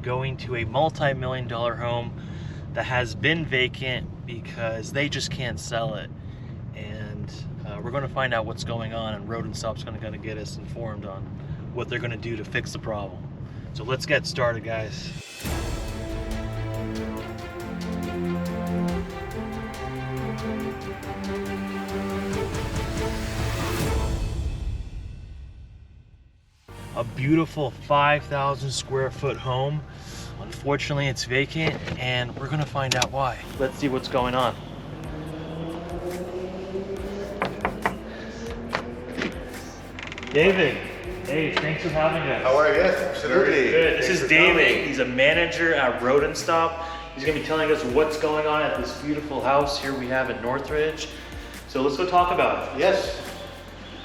going to a multi-million-dollar home that has been vacant because they just can't sell it. And we're going to find out what's going on, and Rodent Stop's going to get us informed on what they're going to do to fix the problem. So let's get started, guys. A beautiful 5,000 square foot home. Unfortunately, it's vacant, and we're gonna find out why. Let's see what's going on. David, hey, thanks for having us. How are you? Absolutely. Good. This is David. He's a manager at Rodent Stop. He's gonna be telling us what's going on at this beautiful house here we have in Northridge. So let's go talk about it. Yes.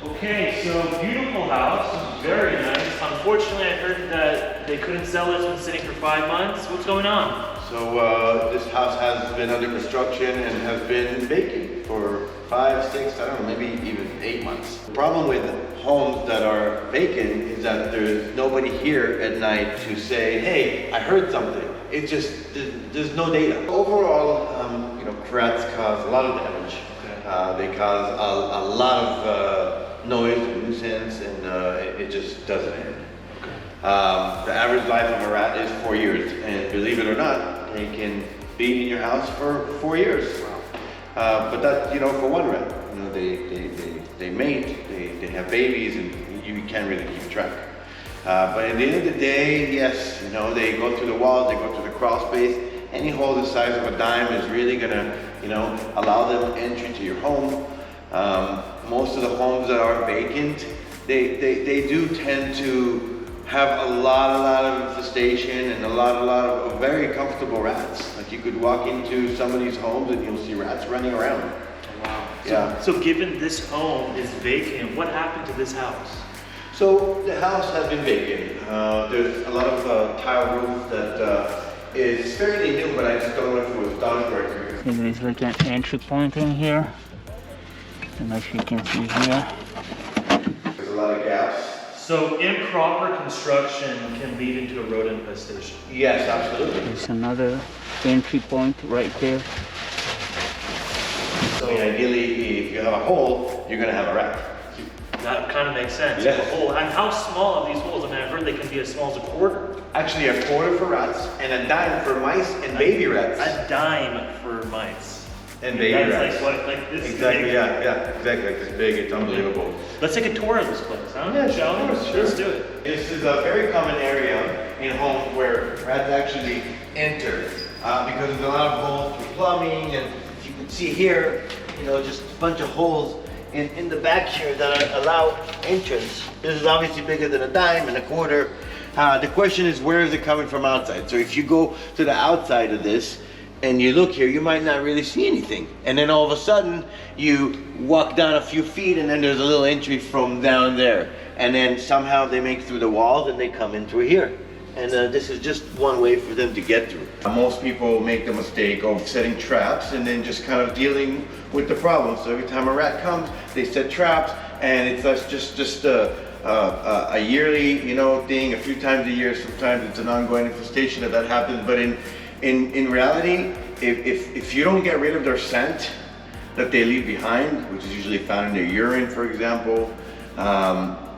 Okay, so beautiful house, very nice. Unfortunately, I heard that they couldn't sell it. It's been sitting for 5 months. What's going on? So this house has been under construction and has been vacant for 5, 6, I don't know, maybe even 8 months. The problem with homes that are vacant is that there's nobody here at night to say, hey, I heard something. It just, there's no data. Overall, rats cause a lot of damage. Okay. They cause a lot of noise and nuisance, and it just doesn't end. Okay. The average life of a rat is 4 years, and believe it or not, they can be in your house for 4 years. Wow. But that's for one rat. They mate, they have babies, and you can't really keep track. But at the end of the day, yes, they go through the walls, they go through the crawl space. Any hole the size of a dime is really gonna, allow them entry to your home. Most of the homes that are vacant, they do tend to have a lot of infestation and a lot of very comfortable rats. Like you could walk into some of these homes and you'll see rats running around. Wow. Yeah. So given this home is vacant, what happened to this house? So the house has been vacant. There's a lot of tile roof that is fairly new, but I just don't know if it was done correctly. There's like an entry point in here. I don't know if you can see here. There's a lot of gaps. So improper construction can lead into a rodent infestation. Yes, absolutely. There's another entry point right there. So ideally, if you have a hole, you're gonna have a rat. That kind of makes sense. Yeah. A hole. And how small are these holes? I mean, I've heard they can be as small as a quarter. Actually, a quarter for rats and a dime for mice and baby rats. A dime for mice. And baby rats. Like this exactly, big. yeah, exactly. Like this big, it's unbelievable. Let's take a tour of this place, huh? Yeah, shall we? Sure. Let's do it. This is a very common area in homes where rats actually enter because there's a lot of holes for plumbing, and if you can see here, just a bunch of holes in the back here that allow entrance. This is obviously bigger than a dime and a quarter. The question is, where is it coming from outside? So if you go to the outside of this and you look here, you might not really see anything. And then all of a sudden, you walk down a few feet and then there's a little entry from down there. And then somehow they make through the walls and they come in through here. And this is just one way for them to get through. Most people make the mistake of setting traps and then just kind of dealing with the problem. So every time a rat comes, they set traps, and it's just a yearly, thing. A few times a year. Sometimes it's an ongoing infestation that happens. But in reality, if you don't get rid of their scent that they leave behind, which is usually found in their urine, for example,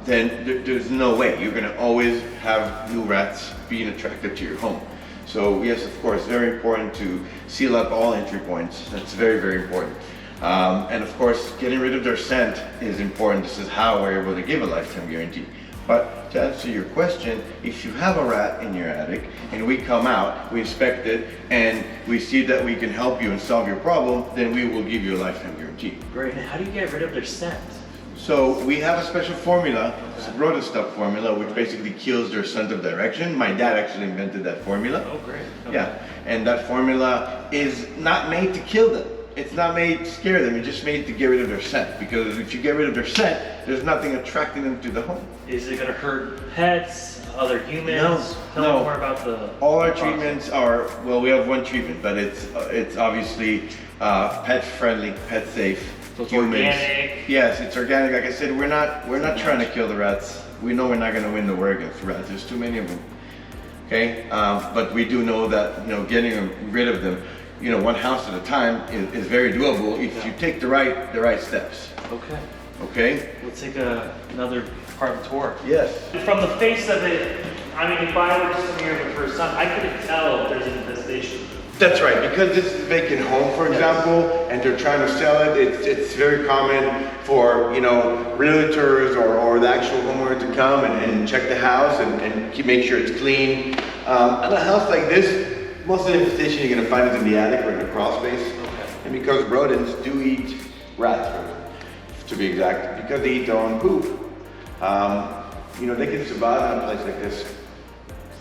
then there's no way. You're gonna always have new rats being attracted to your home. So yes, of course, very important to seal up all entry points. That's very, very important. And of course, getting rid of their scent is important. This is how we're able to give a lifetime guarantee. But to answer your question, if you have a rat in your attic and we come out, we inspect it, and we see that we can help you and solve your problem, then we will give you a lifetime guarantee. Great. And how do you get rid of their scent? So we have a special formula, it's a Rodent Stop formula, which basically kills their scent of direction. My dad actually invented that formula. Oh, great. Okay. Yeah, and that formula is not made to kill them. It's not made to scare them, it's just made to get rid of their scent. Because if you get rid of their scent, there's nothing attracting them to the home. Is it going to hurt pets, other humans? No, Tell me more about the... All our treatments are, well, we have one treatment, but it's obviously pet friendly, pet safe. So it's organic. Yes, it's organic. Like I said, we're not trying to kill the rats. We know we're not going to win the war against rats. There's too many of them. Okay, but we do know that getting rid of them, one house at a time is very doable if you take the right steps. Okay. Okay. Let's take another part of the tour. Yes. From the face of it, I mean, if I were to come here for the first time, I couldn't tell if there's an infestation. That's right, because this is a vacant home, for example, and they're trying to sell it. It's very common for realtors or the actual homeowner to come and check the house and make sure it's clean. And a house like this, most of the infestation you're going to find is in the attic or in the crawl space. Okay. And because rodents do eat rats, to be exact, because they eat their own poop, they can survive in a place like this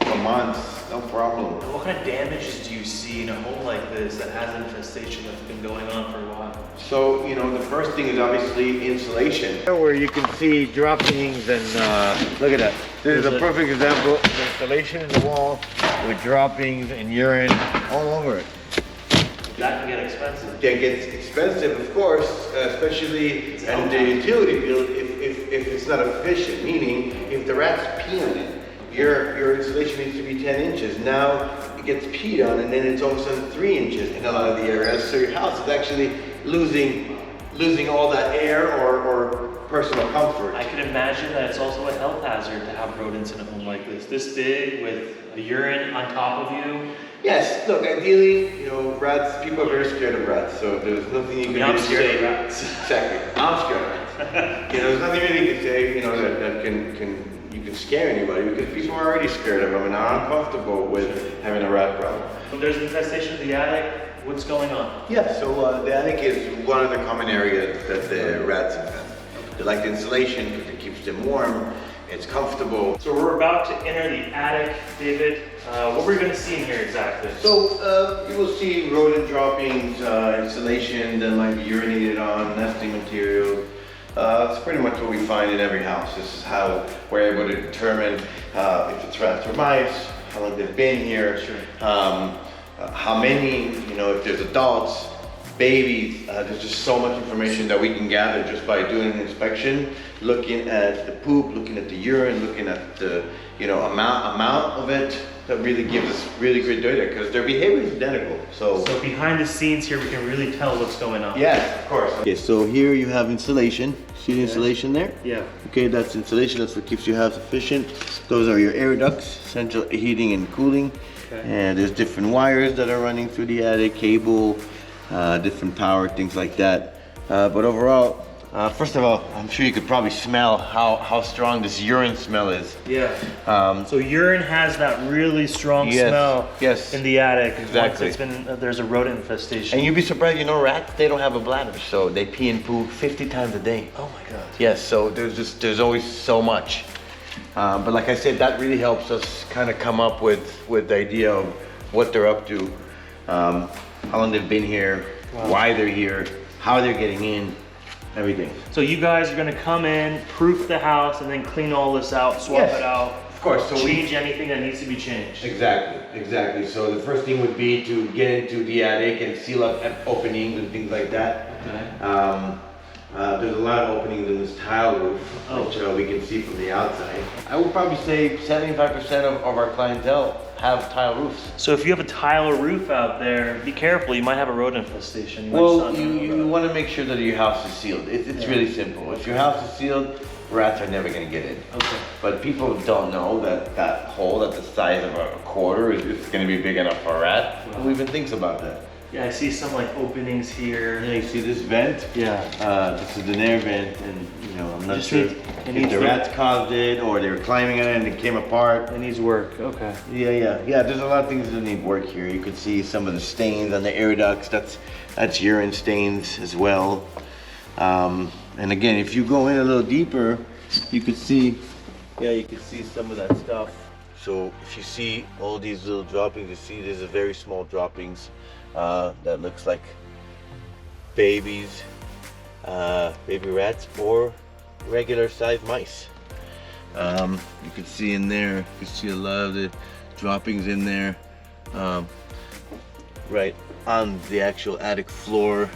for months, no problem. And what kind of damages do you see in a home like this that has an infestation that's been going on for a while? So, the first thing is obviously insulation. Where you can see droppings and look at that. This is a perfect example of insulation in the wall with droppings and urine all over it. That can get expensive. That gets expensive, of course, especially in the utility bill if it's not efficient, meaning if the rats pee on it, your insulation needs to be 10 inches. Now it gets peed on and then it's all of a sudden 3 inches in a lot of the areas. So your house is actually losing all that air or personal comfort. I can imagine that it's also a health hazard to have rodents in a home like this big with a urine on top of you. Yes, look, ideally, rats, people are very scared of rats, so there's nothing you can do. I'm scared of rats. Exactly, I'm scared of rats. There's nothing really you can say, that you can scare anybody, because people are already scared of them and are uncomfortable with having a rat problem. If there's an infestation in the attic, what's going on? Yeah, so the attic is one of the common areas that the rats infest. They like the insulation because it keeps them warm, it's comfortable. So we're about to enter the attic, David. What are we going to see in here exactly? So you will see rodent droppings, insulation that might be urinated on, nesting materials. It's pretty much what we find in every house. This is how we're able to determine if it's rats or mice, how long they've been here, how many, if there's adults, babies. There's just so much information that we can gather just by doing an inspection, looking at the poop, looking at the urine, looking at the amount of it. That really gives us really great data because their behavior is identical. So behind the scenes here, we can really tell what's going on. Yes, of course. Okay, so here you have insulation. See the insulation there? Yeah. Okay, that's insulation. That's what keeps your house efficient. Those are your air ducts, central heating and cooling. Okay. And there's different wires that are running through the attic, cable, different power, things like that. But overall, first of all, I'm sure you could probably smell how strong this urine smell is. Yeah. So urine has that really strong smell in the attic. Exactly. Once there's a rodent infestation. And you'd be surprised, rats, they don't have a bladder, so they pee and poo 50 times a day. Oh my God. Yes, so there's always so much. But like I said, that really helps us kind of come up with the idea of what they're up to, how long they've been here, why they're here, how they're getting in. Everything. So you guys are going to come in, proof the house, and then clean all this out, swap it out. Of course. So change anything that needs to be changed. Exactly. So the first thing would be to get into the attic and seal up openings and things like that. Okay. There's a lot of openings in this tile roof, which we can see from the outside. I would probably say 75% of our clientele have tile roofs. So if you have a tile roof out there, be careful, you might have a rodent infestation. You want to make sure that your house is sealed. It's really simple. If your house is sealed, rats are never going to get in. Okay. But people don't know that hole at the size of a quarter is going to be big enough for a rat. Wow. Who even thinks about that? Yeah, I see some openings here. Yeah, you see this vent? Yeah. This is an air vent, and I'm not sure if the rats caused it or they were climbing on it and it came apart. It needs work. Okay. Yeah. There's a lot of things that need work here. You could see some of the stains on the air ducts. That's urine stains as well. And again, if you go in a little deeper, you could see some of that stuff. So if you see all these little droppings, you see there's a very small droppings. That looks like baby rats or regular sized mice. You can see in there, you can see a lot of the droppings in there, right on the actual attic floor.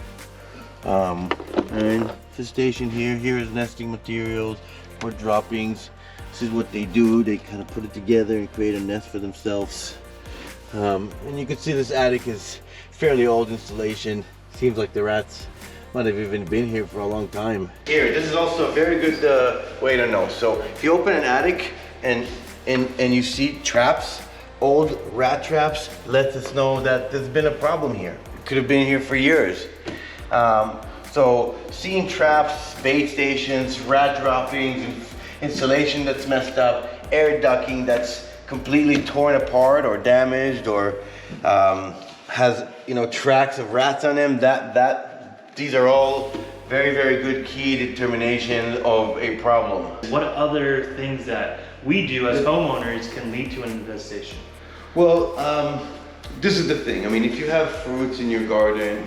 And infestation here is nesting materials or droppings. This is what they do. They kind of put it together and create a nest for themselves. And you can see this attic is fairly old installation. Seems like the rats might have even been here for a long time. Here, this is also a very good way to know. So if you open an attic and you see traps, old rat traps, lets us know that there's been a problem here. It could have been here for years. So seeing traps, bait stations, rat droppings, insulation that's messed up, air ducting that's completely torn apart or damaged, or has tracks of rats on them, these are all very, very good key determinations of a problem. What other things that we do as homeowners can lead to an infestation? Well, this is the thing. I mean, if you have fruits in your garden,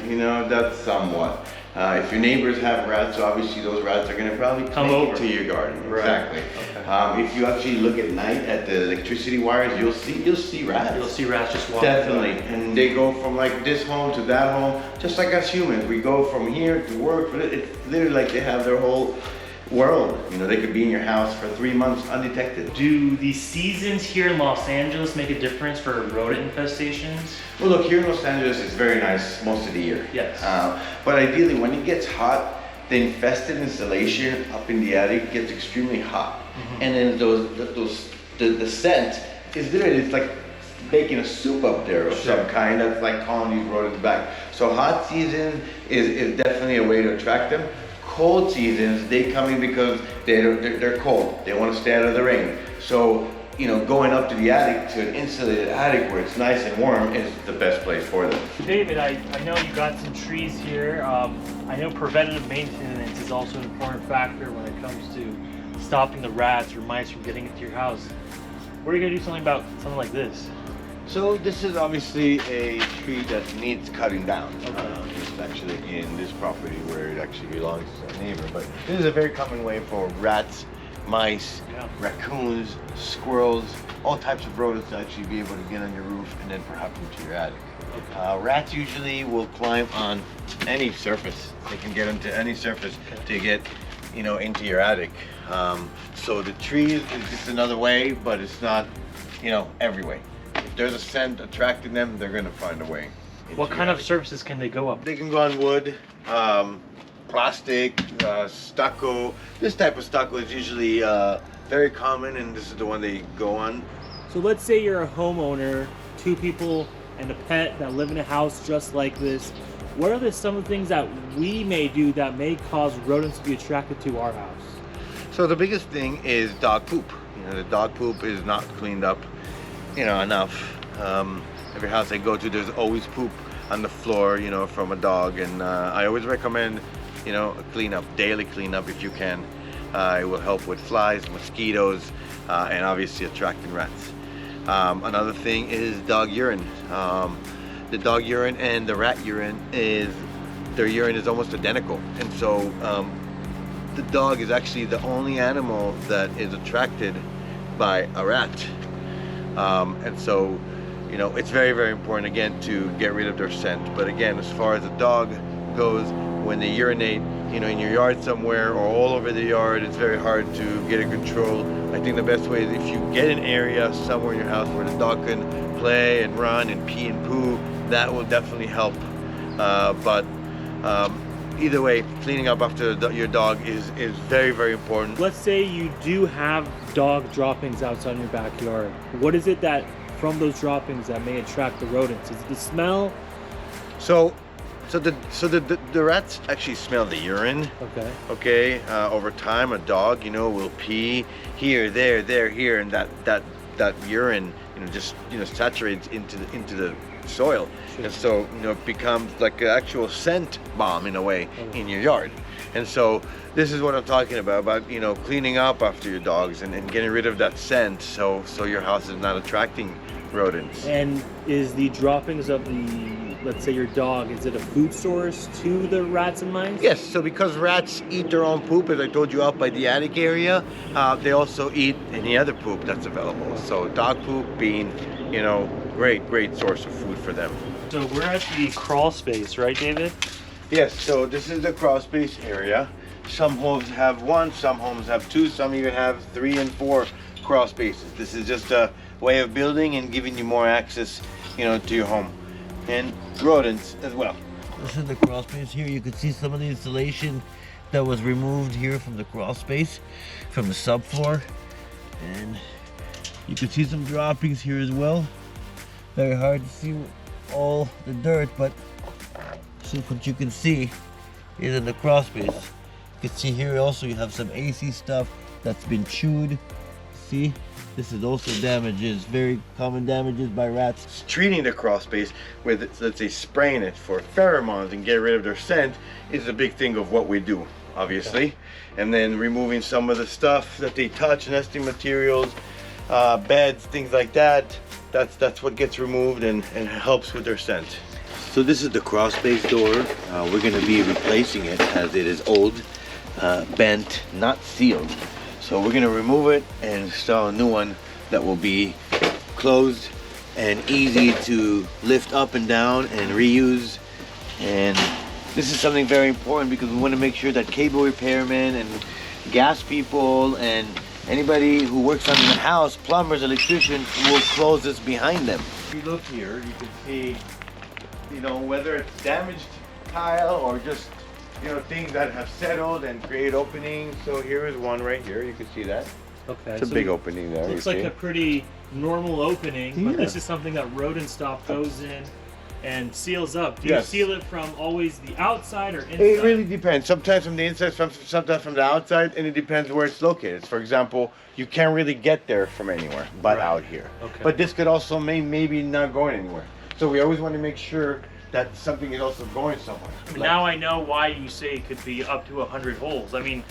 that's somewhat. If your neighbors have rats, obviously those rats are going to probably come make over it to your garden. Right. Exactly. Okay. If you actually look at night at the electricity wires, you'll see rats. You'll see rats just walking. Definitely, and they go from like this home to that home, just like us humans. We go from here to work. It's literally like they have their whole world. They could be in your house for 3 months undetected. Do the seasons here in Los Angeles make a difference for rodent infestations? Well, look, here in Los Angeles, it's very nice most of the year. Yes. But ideally, when it gets hot, the infested insulation up in the attic gets extremely hot. Mm-hmm. And then the scent is literally, it's like baking a soup up there of some kind that's like calling these rodents back. So hot season is definitely a way to attract them. Cold seasons, they come in because they're cold. They want to stay out of the rain. So, going up to the attic, to an insulated attic where it's nice and warm, is the best place for them. David, I know you got some trees here. I know preventative maintenance is also an important factor when it comes to stopping the rats or mice from getting into your house. What are you going to do something about something like this? So this is obviously a tree that needs cutting down. It's actually in this property where it actually belongs to our neighbor. But this is a very common way for rats, mice, raccoons, squirrels, all types of rodents to actually be able to get on your roof and then perhaps into your attic. Rats usually will climb on any surface. They can get onto any surface to get into your attic. So the tree is just another way, but it's not every way. If there's a scent attracting them, they're going to find a way. What kind of surfaces can they go up? They can go on wood, plastic, stucco. This type of stucco is usually very common, and this is the one they go on. So let's say you're a homeowner, 2 people and a pet that live in a house just like this. What are some of the things that we may do that may cause rodents to be attracted to our house? So the biggest thing is dog poop. The dog poop is not cleaned up enough. Every house I go to, there's always poop on the floor, from a dog, and I always recommend, a cleanup, daily cleanup if you can. It will help with flies, mosquitoes, and obviously attracting rats. Another thing is dog urine. The dog urine and the rat urine their urine is almost identical, and so the dog is actually the only animal that is attracted by a rat. And so, it's very, very important, again, to get rid of their scent. But again, as far as the dog goes, when they urinate, in your yard somewhere or all over the yard, it's very hard to get in control. I think the best way is if you get an area somewhere in your house where the dog can play and run and pee and poo, that will definitely help. But either way, cleaning up after your dog is very, very important. Let's say you do have dog droppings outside your backyard. What is it that from those droppings that may attract the rodents? Is it the smell? So the rats actually smell the urine. Okay. Over time, a dog, will pee here, there, here, and that urine, just saturates into the soil. Sure. And so it becomes like an actual scent bomb in a way in your yard. And so this is what I'm talking about cleaning up after your dogs and getting rid of that scent so your house is not attracting rodents. And is the droppings of let's say your dog, is it a food source to the rats and mice? Yes, so because rats eat their own poop, as I told you, out by the attic area, they also eat any other poop that's available. So dog poop being, great source of food for them. So we're at the crawl space, right, David? Yes, so this is the crawl space area. Some homes have one, some homes have two, some even have 3 and 4 crawl spaces. This is just a way of building and giving you more access, you know, to your home. And rodents as well. This is the crawl space here. You can see some of the insulation that was removed here from the crawl space, from the subfloor. And you can see some droppings here as well. Very hard to see all the dirt, but see what you can see is in the crawl space. You can see here also you have some AC stuff that's been chewed. See, this is also damages, very common damages by rats. Treating the crawl space with, let's say, spraying it for pheromones and get rid of their scent is a big thing of what we do, obviously. And then removing some of the stuff that they touch, nesting materials, beds, things like that. That's what gets removed and helps with their scent. So this is the crawl space door. We're going to be replacing it as it is old, bent, not sealed. So we're going to remove it and install a new one that will be closed and easy to lift up and down and reuse. And this is something very important because we want to make sure that cable repairmen and gas people and anybody who works on the house, plumbers, electricians, will close this behind them. If you look here, you can see, you know, whether it's damaged tile or just, you know, things that have settled and create openings. So here is one right here. You can see that. Okay. It's a big opening there. Looks like a pretty normal opening, but this is something that Rodent Stop goes in and seals up. Do you seal it from always the outside or inside? It really depends. Sometimes from the inside, sometimes from the outside, and it depends where it's located. For example, you can't really get there from anywhere but out here. Okay. But this could also maybe not going anywhere. So we always want to make sure that something is also going somewhere. Now I know why you say it could be up to 100 holes. I mean,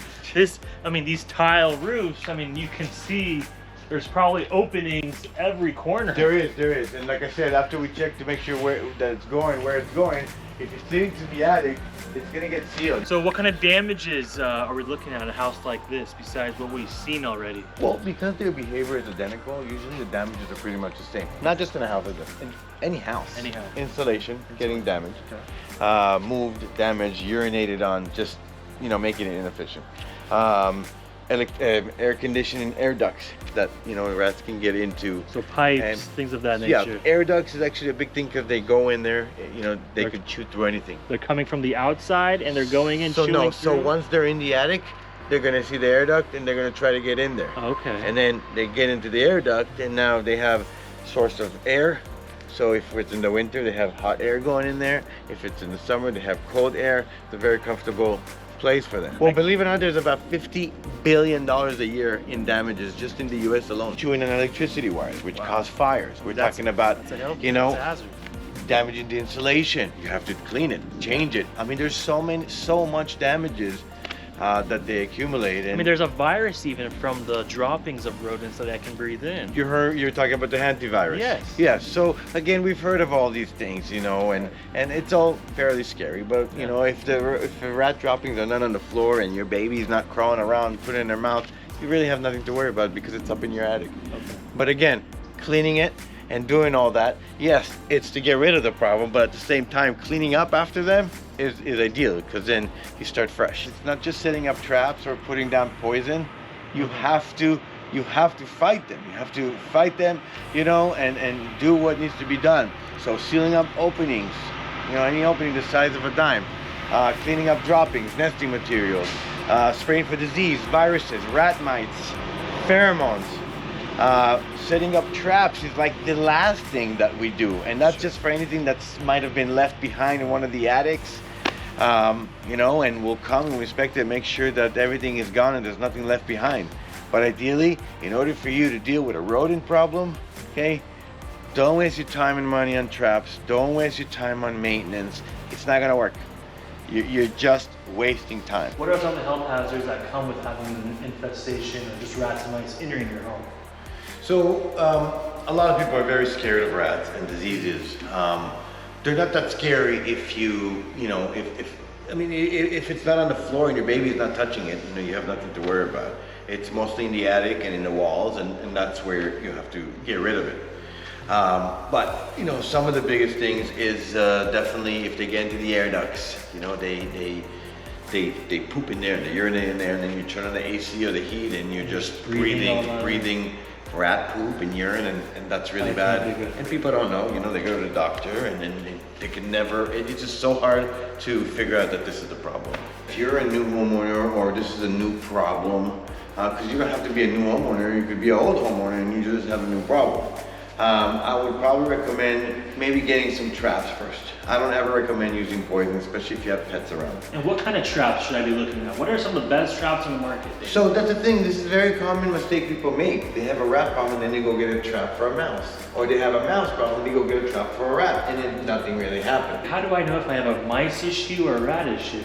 these tile roofs, I mean, you can see there's probably openings every corner. There is. And like I said, after we check to make sure where it's going, if it's leading to the attic, it's gonna get sealed. So what kind of damages are we looking at a house like this besides what we've seen already? Well, because their behavior is identical, usually the damages are pretty much the same. Not just in a house, in any house. Any house. Insulation getting damaged, moved, damaged, urinated on, just, you know, making it inefficient. Air conditioning, air ducts that, you know, rats can get into. So pipes, things of that nature. Yeah, air ducts is actually a big thing because they go in there, you know, they could chew through anything. They're coming from the outside and they're going in, chewing so through? Once they're in the attic, they're gonna see the air duct and they're gonna try to get in there. Okay. And then they get into the air duct and now they have source of air. So if it's in the winter, they have hot air going in there. If it's in the summer, they have cold air. It's a very comfortable place for them. Well, believe it or not, there's about $50 billion a year in damages just in the US alone. Chewing on electricity wires, which cause fires. We're talking about, you know, damaging the insulation. You have to clean it, change it. I mean, there's so much damages that they accumulate. And I mean, there's a virus even from the droppings of rodents that I can breathe in. You're talking about the hantavirus. Yes. Yes. So again, we've heard of all these things, you know, and it's all fairly scary. But you know, if the rat droppings are not on the floor and your baby's not crawling around, put it in their mouth, you really have nothing to worry about because it's up in your attic. Okay. But again, cleaning it and doing all that, yes, it's to get rid of the problem, but at the same time, cleaning up after them is ideal because then you start fresh. It's not just setting up traps or putting down poison. You have to fight them. You have to fight them, you know, and do what needs to be done. So sealing up openings, you know, any opening the size of a dime, cleaning up droppings, nesting materials, spraying for disease, viruses, rat mites, pheromones. Setting up traps is like the last thing that we do, and that's just for anything that might have been left behind in one of the attics. You know, and we'll come and inspect it, make sure that everything is gone and there's nothing left behind. But ideally, in order for you to deal with a rodent problem, okay, don't waste your time and money on traps. Don't waste your time on maintenance. It's not gonna work. You're just wasting time. What are some of the health hazards that come with having an infestation or just rats and mice entering your home? So a lot of people are very scared of rats and diseases. They're not that scary if you know, if it's not on the floor and your baby is not touching it, you know, you have nothing to worry about. It's mostly in the attic and in the walls, and that's where you have to get rid of it. But you know, some of the biggest things is definitely if they get into the air ducts. You know, they they poop in there and they urinate in there, and then you turn on the AC or the heat and you're just breathing rat poop and urine, and that's really bad. And people don't know, you know, they go to the doctor and then they can never, it's just so hard to figure out that this is the problem. If you're a new homeowner or this is a new problem, because you don't have to be a new homeowner, you could be an old homeowner and you just have a new problem. I would probably recommend maybe getting some traps first. I don't ever recommend using poison, especially if you have pets around. And what kind of traps should I be looking at? What are some of the best traps in the market? So that's the thing, this is a very common mistake people make. They have a rat problem and then they go get a trap for a mouse. Or they have a mouse problem and they go get a trap for a rat, and then nothing really happened. How do I know if I have a mice issue or a rat issue?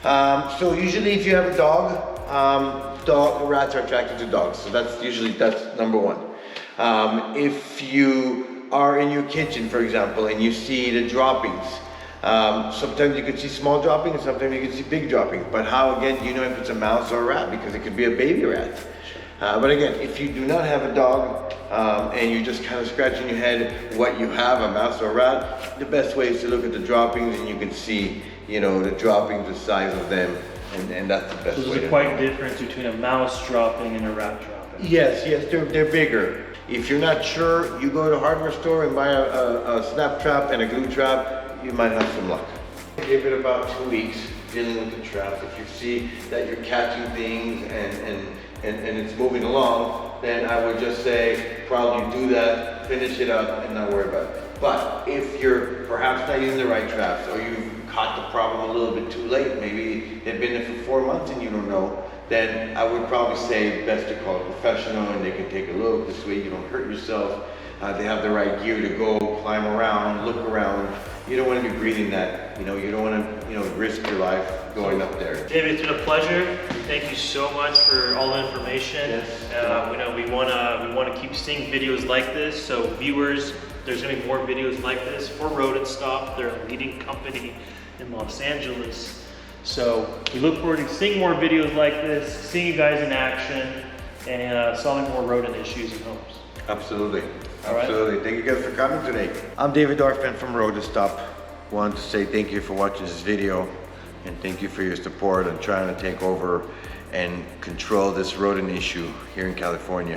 So usually if you have a dog, rats are attracted to dogs. So that's number one. If you are in your kitchen, for example, and you see the droppings, sometimes you can see small droppings, sometimes you can see big droppings. But how, again, do you know if it's a mouse or a rat? Because it could be a baby rat. But again, if you do not have a dog, and you're just kind of scratching your head what you have, a mouse or a rat, the best way is to look at the droppings, and you can see, you know, the droppings, the size of them, and that's the best way. So there's quite a difference between a mouse dropping and a rat dropping. Yes, they're bigger. If you're not sure, you go to a hardware store and buy a snap trap and a glue trap, you might have some luck. Give it about 2 weeks dealing with the trap. If you see that you're catching things and it's moving along, then I would just say probably do that, finish it up, and not worry about it. But if you're perhaps not using the right traps, or you've caught the problem a little bit too late, maybe they've been there for 4 months and you don't know, then I would probably say best to call a professional and they can take a look. This way you don't hurt yourself. They have the right gear to go climb around, look around. You don't want to be breathing that, you don't want to, risk your life going up there. David, it's been a pleasure. Thank you so much for all the information. Yes. We want to keep seeing videos like this. So viewers, there's going to be more videos like this for Rodent Stop. They're a leading company in Los Angeles. So we look forward to seeing more videos like this, seeing you guys in action, and solving more rodent issues in homes. Absolutely. All Absolutely. right. Thank you guys for coming today. I'm David Dorfman from Rodents Stop. Wanted to say thank you for watching this video, and thank you for your support on trying to take over and control this rodent issue here in California.